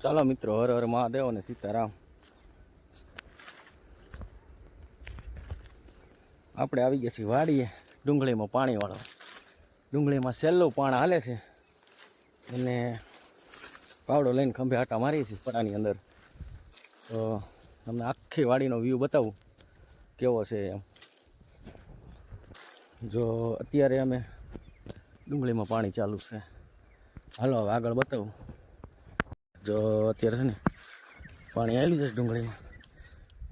ચાલો મિત્રો, હર હર મહાદેવ અને સીતારામ. આપણે આવી ગયા છીએ વાડીએ. ડુંગળીમાં પાણી વાળો. ડુંગળીમાં સહેલું પાણ હાલે છે અને પાવડો લઈને ખંભે આટા મારીએ છીએ પડાની અંદર. તો તમને આખી વાડીનો વ્યૂ બતાવું કેવો છે એમ. જો અત્યારે અમે ડુંગળીમાં પાણી ચાલુ છે. હાલો હવે આગળ બતાવું. જો અત્યારે છે ને પાણી આવેલું છે ડુંગળીમાં.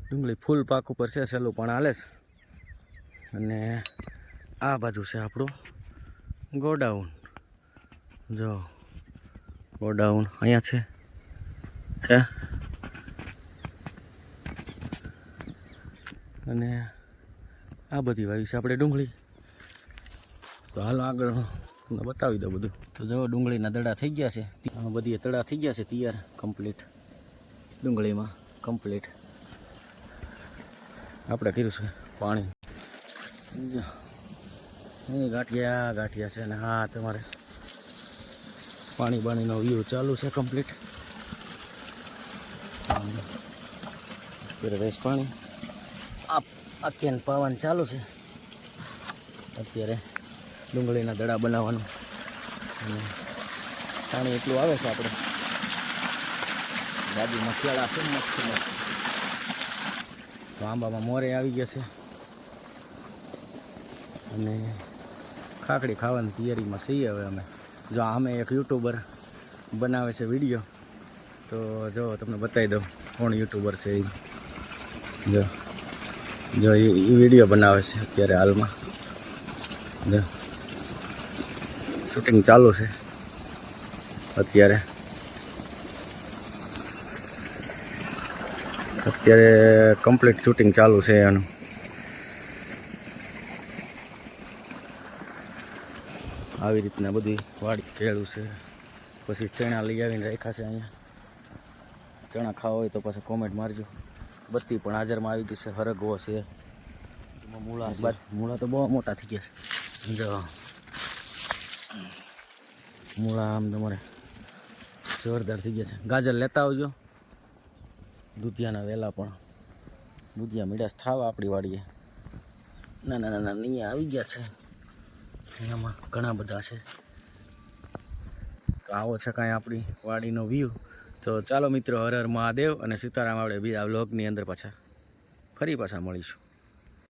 ડુંગળી ફૂલ પાક ઉપર છે, સહેલું પણ હાલે છે. અને આ બાજુ છે આપણું ગોડાઉન. જો ગોડાઉન અહીંયા છે અને આ બધી વાવી છે આપણે ડુંગળી. તો હાલો આગળ તમને બતાવી દઉં બધું. તો જો ડુંગળીના દડા થઈ ગયા છે, બધી તળા થઈ ગયા છે તૈયાર, કમ્પ્લીટ. ડુંગળીમાં કમ્પ્લીટ આપણે કર્યું છે પાણી. ગાંઠિયા છે અને હા તમારે પાણી બાણીનો વ્યૂ ચાલુ છે કમ્પ્લીટ. અત્યારે રેસ પાણી આ કેન પાવાનું ચાલુ છે. અત્યારે ડુંગળીના દડા બનાવવાનું અને પાણી એટલું આવે છે. આપણે બાજુમાં ખેડા છે મસ્ત મસ્ત. તો આંબામાં મોરે આવી ગયા છે અને ખાખડી ખાવાની તૈયારીમાં છીએ હવે અમે. જો અમે એક યુટ્યુબર બનાવે છે વિડીયો, તો જો તમને બતાવી દઉં કોણ યુટ્યુબર છે એ. જો એ વિડીયો બનાવે છે અત્યારે હાલમાં. જો શૂટિંગ ચાલુ છે અત્યારે કમ્પ્લીટ શૂટિંગ ચાલુ છે એનું. આવી રીતના બધી વાડી ખેડું છે. પછી ચણા લઈ આવીને રાખ્યા છે અહીંયા. ચણા ખાવા હોય તો પછી કોમેન્ટ મારજો. બત્તી પણ હાજરમાં આવી ગઈ છે. હરગવો છે, મૂળા છે. મૂળા તો બહુ મોટા થઈ ગયા છે. જો મૂળા આમ તમારે જોરદાર થઈ ગયા છે. ગાજર લેતા આવજો. દૂધિયાના વેલા પણ દૂધિયા મીઠાશ થાવા આપણી વાડીએ. નાના નાના નીયા આવી ગયા છે. એનામાં ઘણા બધા છે. તો આવો છે કાંઈ આપણી વાડીનો વ્યૂ. તો ચાલો મિત્રો, હર હર મહાદેવ અને સીતારામ. આપણે બીજા વ્લોગની અંદર ફરી પાછા મળીશું.